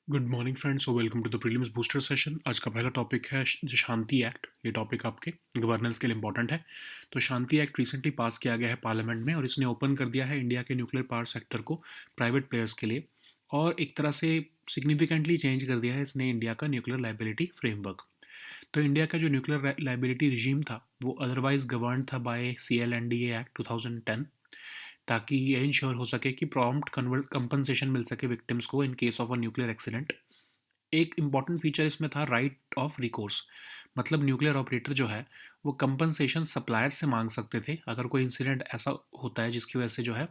Good morning friends और welcome to the prelims booster session. आज का पहला टॉपिक है शांति एक्ट। ये टॉपिक आपके गवर्नेंस के लिए इंपॉर्टेंट है। तो शांति एक्ट रिसेंटली पास किया गया है पार्लियामेंट में और इसने ओपन कर दिया है इंडिया के न्यूक्लियर पावर सेक्टर को प्राइवेट प्लेयर्स के लिए, और एक तरह से सिग्निफिकेंटली चेंज कर दिया है इसने इंडिया का न्यूक्लियर लाइबिलिटी फ्रेमवर्क। तो इंडिया का जो न्यूक्लियर लाइबिलिटी रिजीम था वो अदरवाइज गवर्न था बाय CLNDA एक्ट 2010, ताकि ये इंश्योर हो सके कि प्रॉम्प्ट कंपनसेशन मिल सके विक्टिम्स को in case of a nuclear accident. एक इम्पॉर्टेंट फीचर इसमें था राइट ऑफ रिकोर्स। मतलब न्यूक्लियर ऑपरेटर जो है वो कंपनसेशन सप्लायर से मांग सकते थे अगर कोई इंसिडेंट ऐसा होता है जिसकी वजह से जो है,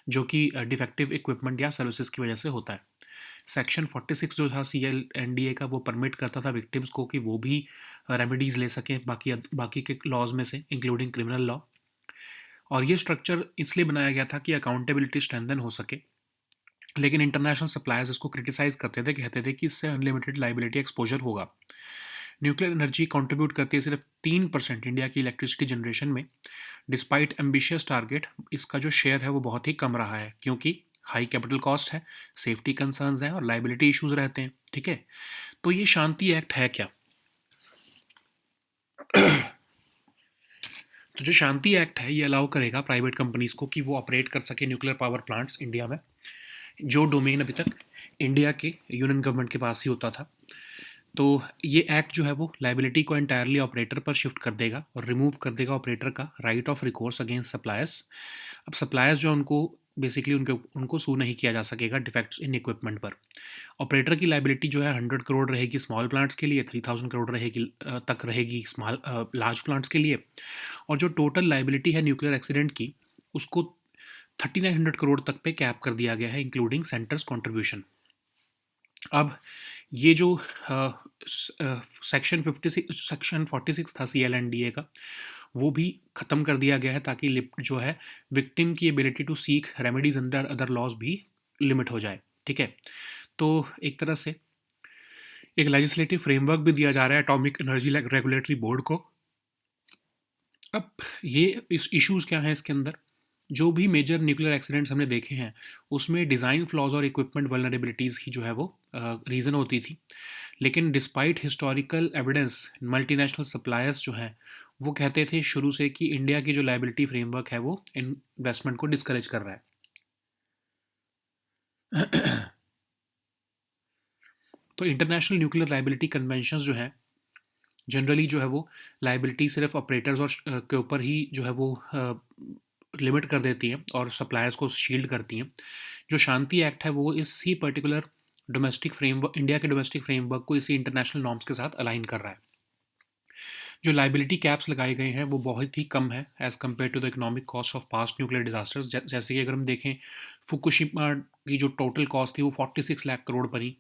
जो कि डिफेक्टिव इक्विपमेंट या सर्विसेज की वजह से होता है। सेक्शन 46 जो था CLNDA का वो परमिट करता था विक्टिम्स को कि वो भी रेमेडीज ले सकें बाकी बाकी के लॉज में से, इंक्लूडिंग क्रिमिनल लॉ। और ये स्ट्रक्चर इसलिए बनाया गया था कि अकाउंटेबिलिटी स्ट्रेंथन हो सके। लेकिन इंटरनेशनल सप्लायर्स इसको क्रिटिसाइज करते थे, कहते थे कि इससे अनलिमिटेड लाइबिलिटी एक्सपोजर होगा। न्यूक्लियर एनर्जी कंट्रीब्यूट करती है सिर्फ 3% इंडिया की इलेक्ट्रिसिटी जनरेशन में। डिस्पाइट एम्बिशियस टारगेट, इसका जो शेयर है वो बहुत ही कम रहा है, क्योंकि हाई कैपिटल कॉस्ट है, सेफ्टी कंसर्न्स हैं और लाइबिलिटी इश्यूज रहते हैं। ठीक है, तो ये शांति एक्ट है क्या? तो जो शांति एक्ट है ये अलाउ करेगा प्राइवेट कंपनीज को कि वो ऑपरेट कर सके न्यूक्लियर पावर प्लांट्स इंडिया में, जो डोमेन अभी तक इंडिया के यूनियन गवर्नमेंट के पास ही होता था। तो ये एक्ट जो है वो लाइबिलिटी को एंटायरली ऑपरेटर पर शिफ्ट कर देगा और रिमूव कर देगा ऑपरेटर का right of recourse against suppliers. अब सप्लायर्स जो उनको बेसिकली उनको सू नहीं किया जा सकेगा डिफेक्ट्स इन इक्विपमेंट पर। ऑपरेटर की लाइबिलिटी जो है 100 करोड़ रहेगी स्मॉल प्लांट्स के लिए, 3000 करोड़ रहेगी तक रहेगी स्मॉल लार्ज प्लांट्स के लिए। और जो टोटल लाइबिलिटी है न्यूक्लियर एक्सीडेंट की, उसको 3900 करोड़ तक पे कैप कर दिया गया है, इंक्लूडिंग सेंटर्स कॉन्ट्रीब्यूशन। अब ये जो सेक्शन 46 था CLNDA का, वो भी ख़त्म कर दिया गया है ताकि जो है विक्टिम की ability to seek remedies under other laws भी लिमिट हो जाए। ठीक है, तो एक तरह से एक लेजिस्लेटिव फ्रेमवर्क भी दिया जा रहा है एटॉमिक एनर्जी रेगुलेटरी बोर्ड को। अब ये इस इश्यूज़ क्या हैं इसके अंदर? जो भी मेजर न्यूक्लियर एक्सीडेंट्स हमने देखे हैं उसमें डिज़ाइन फ्लॉज और इक्विपमेंट वल्नरेबिलिटीज़ ही जो है वो रीज़न होती थी। लेकिन despite historical evidence, multinational suppliers जो हैं वो कहते थे शुरू से कि इंडिया की जो लाइबिलिटी फ्रेमवर्क है वो इन्वेस्टमेंट को डिस्करेज कर रहा है। तो इंटरनेशनल न्यूक्लियर लाइबिलिटी कन्वेंशंस जो हैं जनरली जो है वो लाइबिलिटी सिर्फ ऑपरेटर्स और के ऊपर ही जो है वो लिमिट कर देती हैं और सप्लायर्स को शील्ड करती हैं। जो शांति एक्ट है वो इसी पर्टिकुलर डोमेस्टिक फ्रेमवर्क, इंडिया के डोमेस्टिक फ्रेमवर्क को इसी इंटरनेशनल नॉर्म्स के साथ अलाइन कर रहा है। जो लाइबिलिटी कैप्स लगाए गए हैं वो बहुत ही कम है as compare to the economic cost of past nuclear disasters. जैसे कि अगर हम देखें फुकुशिमा की जो टोटल कॉस्ट थी वो 46 लाख करोड़ बनी,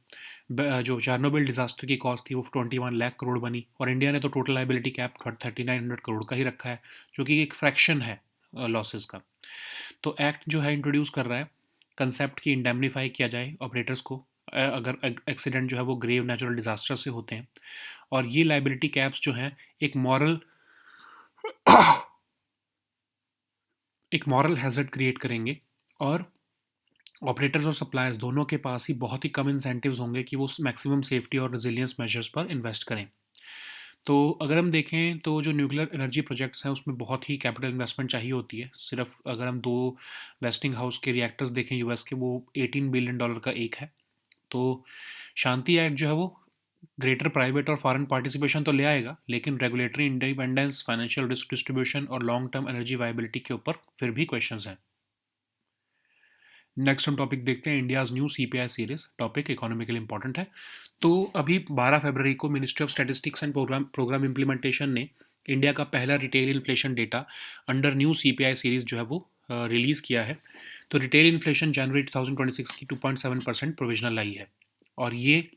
जो चार्नोबिल डिजास्टर की कॉस्ट थी वो 21 लाख करोड़ बनी, और इंडिया ने तो टोटल लाइबिलिटी कैप 3900 करोड़ का ही रखा है, जो कि एक फ्रैक्शन है लॉसेस का। तो एक्ट जो है इंट्रोड्यूस कर रहा है कंसेप्ट की इंडेमनीफाई किया जाए ऑपरेटर्स को अगर एक्सीडेंट जो है वो ग्रेव नेचुरल डिजास्टर से होते हैं। और ये लाइबिलिटी कैप्स जो हैं एक मॉरल एक मॉरल हैजर्ड क्रिएट करेंगे, और ऑपरेटर्स और सप्लायर्स दोनों के पास ही बहुत ही कम इंसेंटिव्स होंगे कि वो मैक्सिमम सेफ्टी और रेजिलियंस मेजर्स पर इन्वेस्ट करें। तो अगर हम देखें तो जो न्यूक्लियर एनर्जी प्रोजेक्ट्स हैं उसमें बहुत ही कैपिटल इन्वेस्टमेंट चाहिए होती है। सिर्फ अगर हम दो वेस्टिंग हाउस के रिएक्टर्स देखें यूएस के, वो $18 बिलियन का एक है। तो शांति एक्ट जो है वो ग्रेटर प्राइवेट और फॉरेन पार्टिसिपेशन तो ले आएगा, लेकिन regulatory independence, financial risk distribution और लॉन्ग टर्म एनर्जी वायबिलिटी के ऊपर फिर भी क्वेश्चंस हैं। नेक्स्ट हम टॉपिक देखते हैं India's new CPI series. Topic economically important है। तो अभी 12 फरवरी को ministry of statistics and programme implementation ने इंडिया का पहला retail inflation data under new CPI series जो है वो रिलीज़ किया है। तो रिटेल इन्फ्लेशन जनवरी 2026 की 2.7% प्रोविजनल आई है। और ये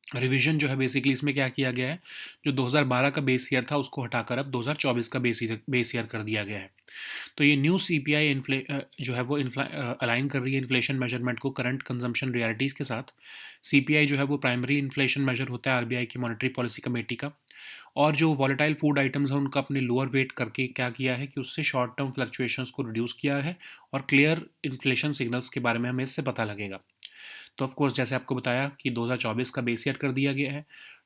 रिवीजन जो है बेसिकली इसमें क्या किया गया है, जो 2012 का बेस ईयर था उसको हटाकर अब 2024 का बेस ईयर कर दिया गया है। तो ये न्यू CPI जो है वो अलाइन कर रही है इन्फ्लेशन मेजरमेंट को करंट कंजम्पशन रियलिटीज़ के साथ। CPI जो है वो प्राइमरी इन्फ्लेशन मेजर होता है RBI की मॉनेटरी पॉलिसी कमेटी का, और जो वॉलेटाइल फूड आइटम्स हैं उनका अपने लोअर वेट करके क्या किया है कि उससे शॉर्ट टर्म फ्लक्चुएशंस को रिड्यूस किया है, और क्लियर इन्फ्लेशन सिग्नल्स के बारे में हमें इससे पता लगेगा। तो ऑफ कोर्स जैसे आपको बताया कि 2024 का बेस ईयर कर दिया गया है,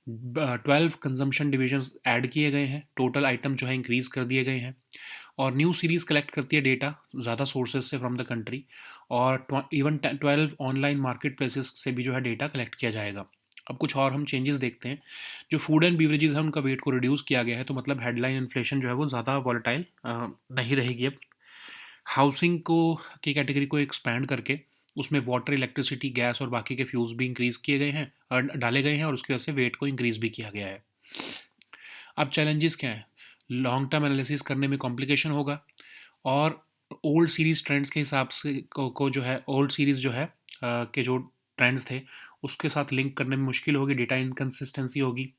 12 कंजम्पशन डिविजन्स ऐड किए गए हैं, टोटल आइटम जो है इंक्रीज़ कर दिए गए हैं, और न्यू सीरीज़ कलेक्ट करती है डेटा ज़्यादा सोर्सेज से फ्रॉम द कंट्री, और इवन 12 ऑनलाइन मार्केट प्लेसेस से भी जो है डेटा कलेक्ट किया जाएगा। अब कुछ और हम चेंजेस देखते हैं। जो फूड एंड बीवरेजेस है उनका वेट को रिड्यूस किया गया है, तो मतलब हेडलाइन इन्फ्लेशन जो है वो ज़्यादा वॉलेटाइल नहीं रहेगी अब। हाउसिंग को की कैटेगरी को एक्सपैंड करके उसमें वाटर, इलेक्ट्रिसिटी, गैस और बाकी के फ्यूल्स भी इंक्रीज़ किए गए हैं और डाले गए हैं, और उसकी वजह से वेट को इंक्रीज़ भी किया गया है। अब चैलेंजेस क्या हैं? लॉन्ग टर्म एनालिसिस करने में कॉम्प्लिकेशन होगा, और ओल्ड सीरीज़ ट्रेंड्स के हिसाब से को जो है ओल्ड सीरीज़ जो है के जो ट्रेंड्स थे उसके साथ लिंक करने में मुश्किल होगी, डेटा इनकन्सिस्टेंसी होगी।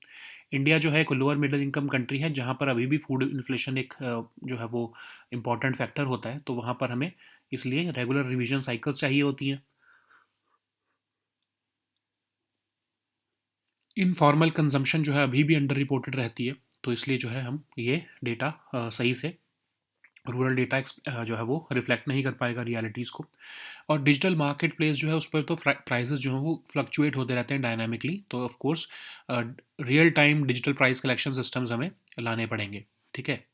इंडिया जो है एक लोअर मिडिल इनकम कंट्री है, जहाँ पर अभी भी फूड इन्फ्लेशन एक जो है वो इम्पॉर्टेंट फैक्टर होता है, तो वहाँ पर हमें इसलिए रेगुलर रिवीजन साइकिल्स चाहिए होती हैं। इनफॉर्मल कंजम्पशन जो है अभी भी अंडर रिपोर्टेड रहती है, तो इसलिए जो है हम ये डेटा सही से रूरल डेटा जो है वो रिफ्लेक्ट नहीं कर पाएगा रियलिटीज़ को। और डिजिटल मार्केट प्लेस जो है उस पर तो प्राइसेस जो हैं वो फ्लक्चुएट होते रहते हैं डायनामिकली, तो of course real time digital price collection systems हमें लाने पड़ेंगे। ठीक है,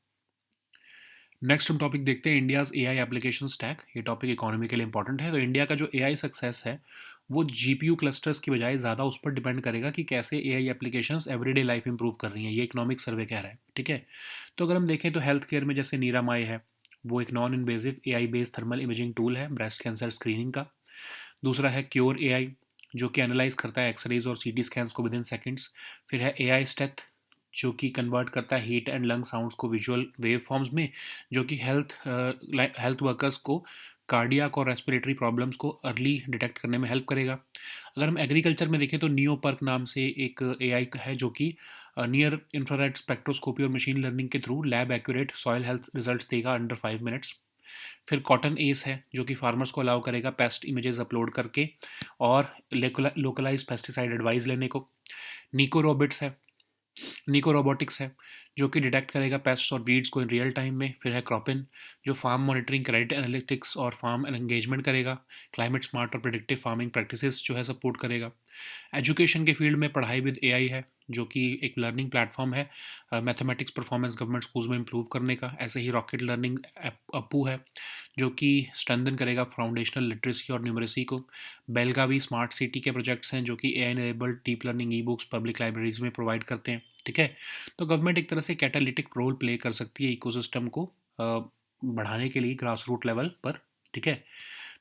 नेक्स्ट हम टॉपिक देखते हैं इंडियाज़ एआई एप्लीकेशन स्टैक। ये टॉपिक इकोनॉमी के लिए इंपॉर्टेंट है। तो इंडिया का जो एआई सक्सेस है वो जीपीयू क्लस्टर्स की बजाय ज़्यादा उस पर डिपेंड करेगा कि कैसे AI applications everyday life improve कर रही हैं, ये इकोनॉमिक सर्वे कह रहा है। ठीक है, तो अगर हम देखें तो हेल्थ केयर में जैसे नीरामाई है, वो एक non invasive AI based thermal imaging tool है ब्रेस्ट कैंसर स्क्रीनिंग का। दूसरा है क्योर एआई, जो कि एनालाइज करता है एक्सरेज और सीटी स्कैन्स को विद इन सेकेंड्स। फिर है एआई स्टेथ, जो कि कन्वर्ट करता है हीट एंड लंग साउंड्स को विजुअल वेव फॉर्म्स में, जो कि हेल्थ वर्कर्स को कार्डियक और रेस्पिरेटरी प्रॉब्लम्स को अर्ली डिटेक्ट करने में हेल्प करेगा। अगर हम एग्रीकल्चर में देखें तो नियोपर्क नाम से एक एआई है, जो कि नियर इंफ्रारेड स्पेक्ट्रोस्कोपी और मशीन लर्निंग के through lab accurate soil health results देगा अंडर 5 मिनट्स। फिर कॉटन एस है, जो कि फार्मर्स को अलाउ करेगा पेस्ट इमेजेस अपलोड करके और लोकलाइज पेस्टिसाइड एडवाइस लेने को। निको रोबोटिक्स है, निको रोबोटिक्स है, जो कि डिटेक्ट करेगा पेस्ट्स और वीड्स को इन रियल टाइम में। फिर है क्रॉपिन, जो फार्म मॉनिटरिंग, क्रेडिट एनालिटिक्स और फार्म एंगेजमेंट करेगा। क्लाइमेट स्मार्ट और प्रेडिक्टिव फार्मिंग प्रैक्टिसेस जो है सपोर्ट करेगा। एजुकेशन के फील्ड में पढ़ाई विद एआई है, जो कि एक लर्निंग प्लेटफॉर्म है मैथमेटिक्स परफॉर्मेंस गवर्नमेंट स्कूल्स में इंप्रूव करने का। ऐसे ही रॉकेट लर्निंग अपू है, जो कि स्ट्रेंथन करेगा फाउंडेशनल लिटरेसी और न्यूमरेसी को। बेलगावी स्मार्ट सिटी के प्रोजेक्ट्स हैं, जो कि AI enabled deep learning e books public libraries में प्रोवाइड करते हैं। ठीक है, तो गवर्नमेंट एक तरह से कैटालिटिक रोल प्ले कर सकती है इकोसिस्टम को बढ़ाने के लिए ग्रास रूट लेवल पर। ठीक है,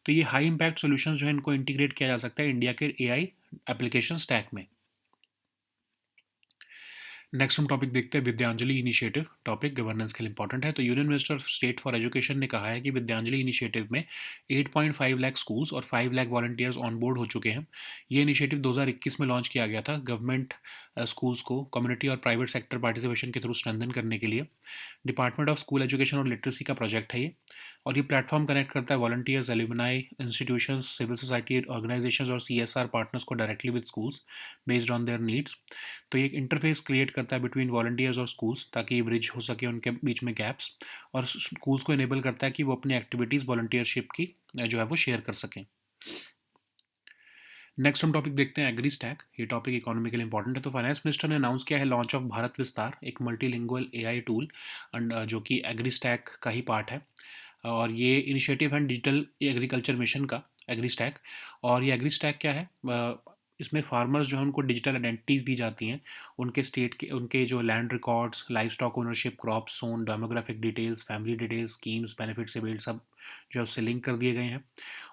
तो ये हाई इम्पैक्ट सॉल्यूशंस जो है इनको इंटीग्रेट किया जा सकता है इंडिया के एआई एप्लीकेशन स्टैक में। नेक्स्ट हम टॉपिक देखते हैं विद्यांजलि इनिशिएटिव। टॉपिक गवर्नेंस के लिए इंपॉर्टेंट है। तो union minister of state for education ने कहा है कि विद्यांजलि इनिशिएटिव में 8.5 लाख स्कूल्स और 5 लाख वॉलंटियर्स ऑन बोर्ड हो चुके हैं। ये इनिशिएटिव 2021 में लॉन्च किया गया था गवर्नमेंट स्कूल्स को कम्युनिटी और प्राइवेट सेक्टर पार्टिसिपेशन के थ्रू स्ट्रेंथन करने के लिए। डिपार्टमेंट ऑफ स्कूल एजुकेशन और लिटरेसी का प्रोजेक्ट है ये, और ये प्लेटफॉर्म कनेक्ट करता है volunteers, alumni, institutions, civil society organisations और सीएसआर पार्टनर्स को directly with schools based on their needs. तो ये एक इंटरफेस क्रिएट करता है बिटवीन वॉलंटियर्स और स्कूल्स, ताकि ये ब्रिज हो सके उनके बीच में गैप्स, और स्कूल्स को इनेबल करता है कि वो अपनी एक्टिविटीज़ वॉलंटियरशिप की जो है वो शेयर कर सकें। नेक्स्ट हम टॉपिक देखते हैं एग्री स्टैक। ये टॉपिक इकोनॉमी के लिए इंपॉर्टेंट है। तो फाइनेंस मिनिस्टर ने अनाउंस किया है लॉन्च ऑफ भारत विस्तार, एक मल्टीलिंगुअल एआई टूल, जो कि एग्री स्टैक का ही पार्ट है। और ये इनिशिएटिव है डिजिटल एग्रीकल्चर मिशन का, एग्री स्टैक। और ये एग्री स्टैक क्या है? इसमें फार्मर्स जो है उनको डिजिटल आइडेंटिटीज़ दी जाती हैं, उनके स्टेट के, उनके जो land records, livestock ownership, crop sown, demographic details, family details, schemes, benefit availed, सब जो है उससे लिंक कर दिए गए हैं।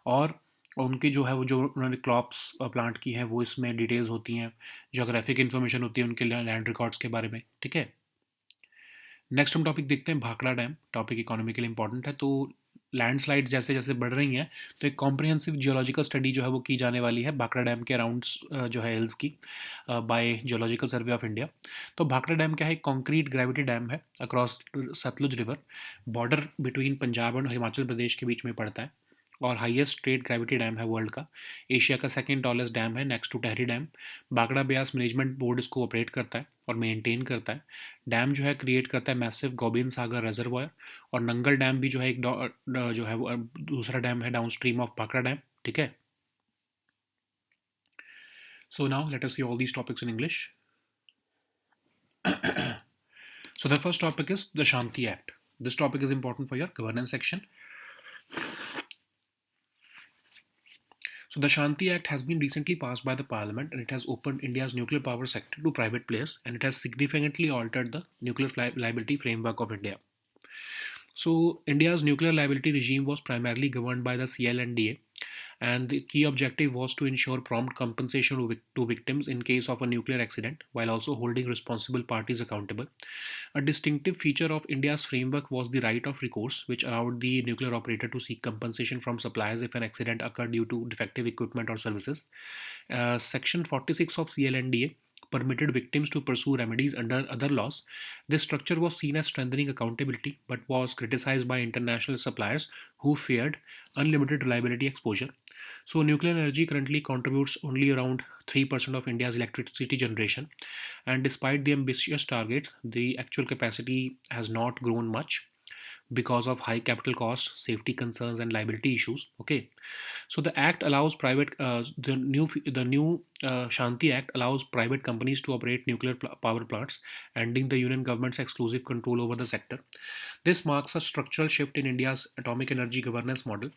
और उनकी जो है वो जो उन्होंने क्रॉप्स प्लांट की हैं वो इसमें डिटेल्स होती हैं, जोग्राफिक इन्फॉर्मेशन होती है उनके लैंड रिकॉर्ड्स के बारे में। ठीक है, नेक्स्ट हम टॉपिक देखते हैं भाखड़ा डैम। टॉपिक इकोनॉमी के लिए इंपॉर्टेंट है। तो लैंडस्लाइड्स जैसे जैसे बढ़ रही हैं, तो एक कॉम्प्रिहेंसिव जियोलॉजिकल स्टडी जो है वो की जाने वाली है भाखड़ा डैम के अराउंड्स जो है हिल्स की, by geological survey of India. तो भाखड़ा डैम क्या है? कॉन्क्रीट ग्रेविटी डैम है across Sutlej river, border between Punjab और हिमाचल प्रदेश के बीच में पड़ता है, और हाईएस्ट स्ट्रेट ग्रेविटी डैम है वर्ल्ड का। एशिया का सेकंड टॉलेस्ट डैम है नेक्स्ट टू टहरी डैम। बागड़ा ब्यास मैनेजमेंट बोर्ड इसको ऑपरेट करता है और मेंटेन करता है। डैम जो है क्रिएट करता है मैसिव गोबिंद सागर रिजर्वायर। और नंगल डैम भी जो है एक जो है वो दूसरा डैम है down stream of Bagda dam. ठीक है, So now let us see all these topics in English. So the first topic is the Shanti Act. This topic is important for your governance section. So the Shanti Act has been recently passed by the Parliament, and it has opened India's nuclear power sector to private players, and it has significantly altered the nuclear liability framework of India. So India's nuclear liability regime was primarily governed by the CLNDA, and the key objective was to ensure prompt compensation to victims in case of a nuclear accident, while also holding responsible parties accountable. A distinctive feature of India's framework was the right of recourse, which allowed the nuclear operator to seek compensation from suppliers if an accident occurred due to defective equipment or services. Section 46 of CLNDA permitted victims to pursue remedies under other laws. This structure was seen as strengthening accountability but was criticized by international suppliers who feared unlimited liability exposure. So, nuclear energy currently contributes only around 3% of India's electricity generation, and despite the ambitious targets, the actual capacity has not grown much because of high capital costs, safety concerns, and liability issues. Okay, so the act allows the new Shanti Act allows private companies to operate nuclear power plants, ending the union government's exclusive control over the sector. This marks a structural shift in India's atomic energy governance model.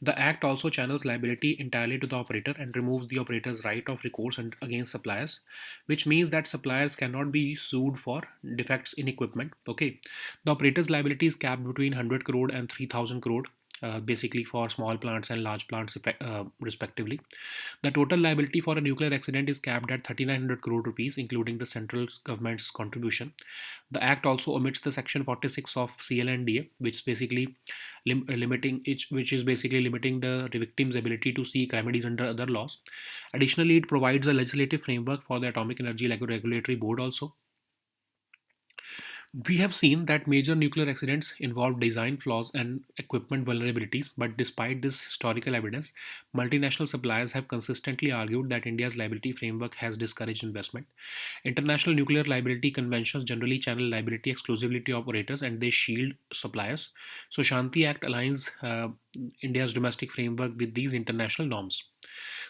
The act also channels liability entirely to the operator and removes the operator's right of recourse against suppliers, which means that suppliers cannot be sued for defects in equipment. Okay, the operator's liability is capped between 100 crore and 3000 crore. Basically, for small plants and large plants, respectively. The total liability for a nuclear accident is capped at 3900 crore rupees, including the central government's contribution. The Act also omits the Section 46 of CLNDA, which basically which is basically limiting the victim's ability to seek remedies under other laws. Additionally, it provides a legislative framework for the Atomic Energy Regulatory Board also. We have seen that major nuclear accidents involve design flaws and equipment vulnerabilities, but despite this historical evidence, multinational suppliers have consistently argued that India's liability framework has discouraged investment. International nuclear liability conventions generally channel liability exclusively to operators and they shield suppliers. So, Shanti Act aligns India's domestic framework with these international norms.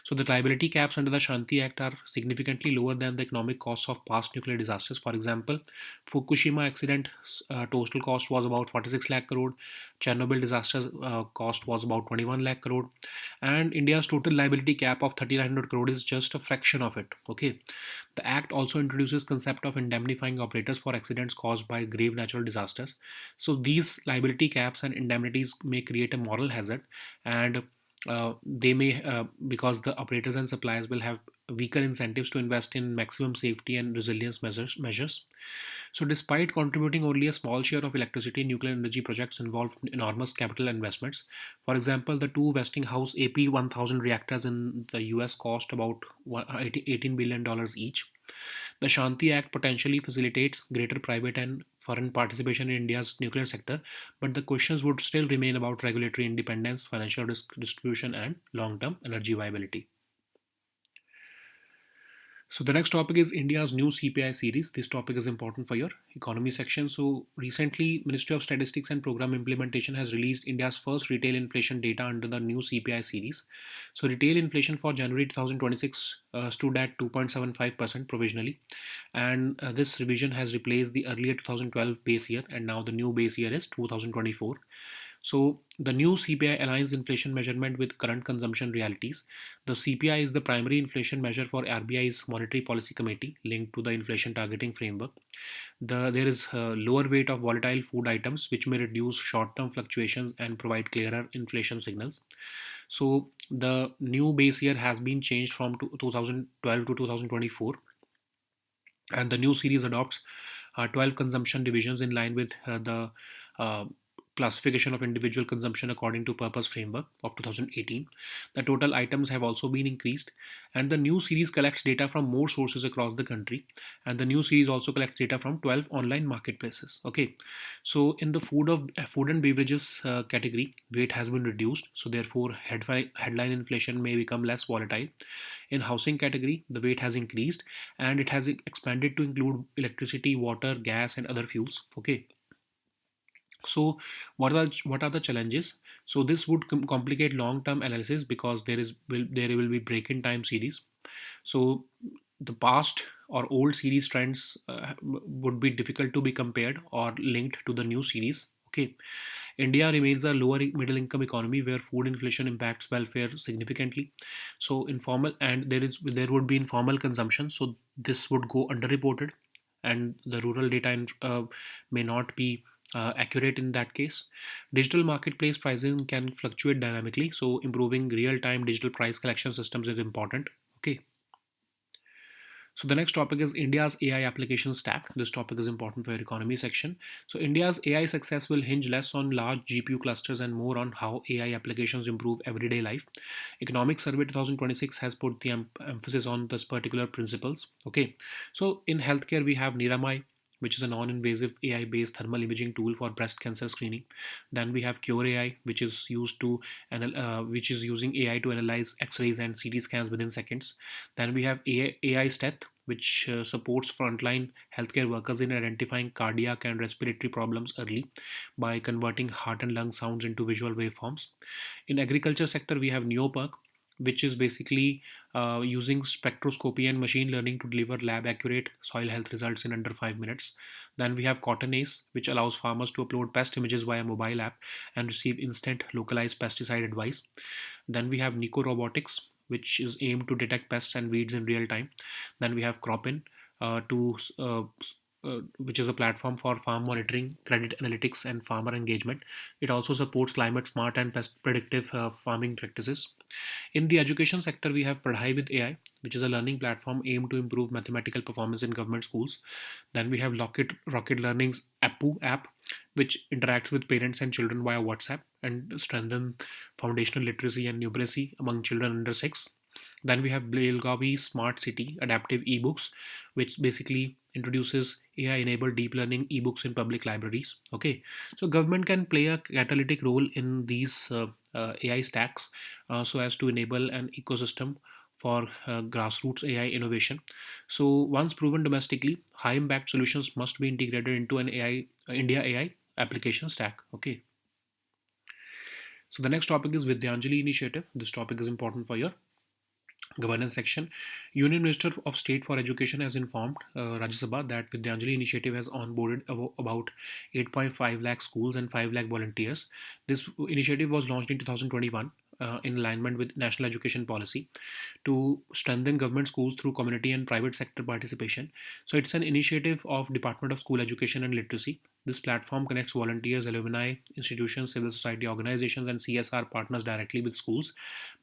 So the liability caps under the Shanti Act are significantly lower than the economic costs of past nuclear disasters. For example, Fukushima accident total cost was about 46 lakh crore, Chernobyl disaster cost was about 21 lakh crore, and India's total liability cap of 3900 crore is just a fraction of it. Okay, the Act also introduces concept of indemnifying operators for accidents caused by grave natural disasters. So these liability caps and indemnities may create a moral hazard, and they may because the operators and suppliers will have weaker incentives to invest in maximum safety and resilience measures. So despite contributing only a small share of electricity, nuclear energy projects involve enormous capital investments. For example, the two Westinghouse AP1000 reactors in the US cost about $18 billion each. The Shanti Act potentially facilitates greater private and foreign participation in India's nuclear sector, but the questions would still remain about regulatory independence, financial risk distribution, and long term energy viability. So the next topic is India's new CPI series. This topic is important for your economy section. So recently, Ministry of Statistics and Program Implementation has released India's first retail inflation data under the new CPI series. So retail inflation for January 2026 stood at 2.75% provisionally, and this revision has replaced the earlier 2012 base year, and now the new base year is 2024. So the new CPI aligns inflation measurement with current consumption realities. The CPI is the primary inflation measure for RBI's Monetary Policy Committee linked to the inflation targeting framework. There is a lower weight of volatile food items which may reduce short-term fluctuations and provide clearer inflation signals. So the new base year has been changed from 2012 to 2024, and the new series adopts 12 consumption divisions in line with the uh, classification of individual consumption according to purpose framework of 2018. The total items have also been increased, and the new series collects data from more sources across the country, and the new series also collects data from 12 online marketplaces. Okay, so in the food and beverages category, weight has been reduced, so therefore headline inflation may become less volatile. In housing category, the weight has increased, and it has expanded to include electricity, water, gas, and other fuels. Okay, so what are the challenges? So this would complicate long term analysis because there will be break in time series. So the past or old series trends would be difficult to be compared or linked to the new series. Okay, India remains a lower middle income economy where food inflation impacts welfare significantly. So informal and there would be informal consumption. So this would go underreported, and the rural data may not be accurate in that case. Digital marketplace pricing can fluctuate dynamically. So improving real time digital price collection systems is important. Okay. So the next topic is India's AI application stack. This topic is important for your economy section. So India's AI success will hinge less on large GPU clusters and more on how AI applications improve everyday life. Economic Survey 2026 has put the emphasis on this particular principles. Okay, so in healthcare we have Niramai, which is a non-invasive AI-based thermal imaging tool for breast cancer screening. Then we have Cure AI, which is which is using AI to analyze X-rays and CT scans within seconds. Then we have AI Steth, which supports frontline healthcare workers in identifying cardiac and respiratory problems early by converting heart and lung sounds into visual waveforms. In agriculture sector, we have Neoperk, which is basically using spectroscopy and machine learning to deliver lab accurate soil health results in under 5 minutes. Then we have Cotton Ace, which allows farmers to upload pest images via mobile app and receive instant localized pesticide advice. Then we have Nico Robotics, which is aimed to detect pests and weeds in real time. Then we have Cropin, to which is a platform for farm monitoring, credit analytics, and farmer engagement. It also supports climate smart and pest predictive farming practices. In the education sector, we have Padhai with AI, which is a learning platform aimed to improve mathematical performance in government schools. Then we have Rocket Learning's Appu app, which interacts with parents and children via WhatsApp and strengthen foundational literacy and numeracy among children under 6. Then we have Belgavi Smart City Adaptive Ebooks, which basically introduces AI-enabled deep learning ebooks in public libraries. Okay, so government can play a catalytic role in these AI stacks so as to enable an ecosystem for grassroots AI innovation. So once proven domestically, high impact solutions must be integrated into an India AI application stack. Okay. So the next topic is Vidyanjali initiative. This topic is important for your governance section. Union Minister of State for Education has informed Rajya Sabha that Vidyanjali initiative has onboarded about 8.5 lakh schools and 5 lakh volunteers. This initiative was launched in 2021 in alignment with national education policy to strengthen government schools through community and private sector participation. So it's an initiative of Department of School Education and Literacy. This platform connects volunteers, alumni, institutions, civil society organizations, and CSR partners directly with schools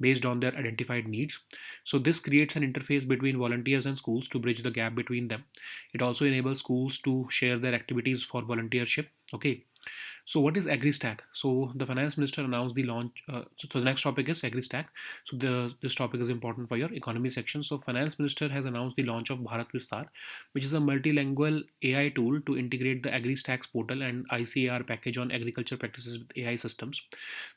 based on their identified needs. So this creates an interface between volunteers and schools to bridge the gap between them. It also enables schools to share their activities for volunteership. Okay. So what is AgriStack? So the finance minister announced the launch. So the next topic is AgriStack. So this topic is important for your economy section. So finance minister has announced the launch of Bharat Vistar, which is a multilingual AI tool to integrate the AgriStacks portal and ICAR package on agriculture practices with AI systems.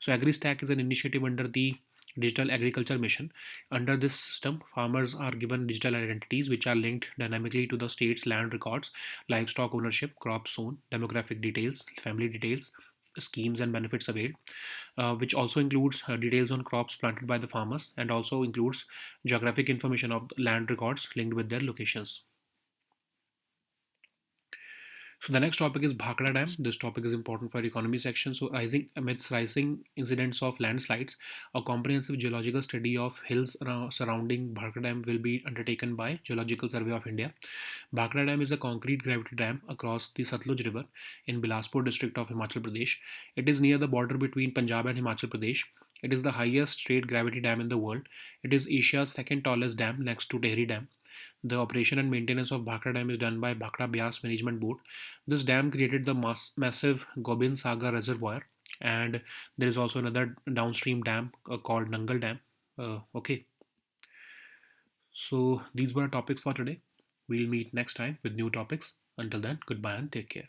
So AgriStack is an initiative under the Digital Agriculture Mission. Under this system, farmers are given digital identities which are linked dynamically to the state's land records, livestock ownership, crop sown, demographic details, family details, schemes and benefits availed, which also includes details on crops planted by the farmers and also includes geographic information of land records linked with their locations. So the next topic is Bhakra Dam. This topic is important for economy section. So rising incidents of landslides, a comprehensive geological study of hills surrounding Bhakra Dam will be undertaken by Geological Survey of India. Bhakra Dam is a concrete gravity dam across the Satluj River in Bilaspur district of Himachal Pradesh. It is near the border between Punjab and Himachal Pradesh. It is the highest straight gravity dam in the world. It is Asia's second tallest dam next to Tehri Dam. The operation and maintenance of Bhakra Dam is done by Bhakra Byas Management Board. This dam created the massive Gobind Sagar Reservoir, and there is also another downstream dam called Nangal Dam. Okay, so these were our topics for today. We'll meet next time with new topics. Until then, goodbye and take care.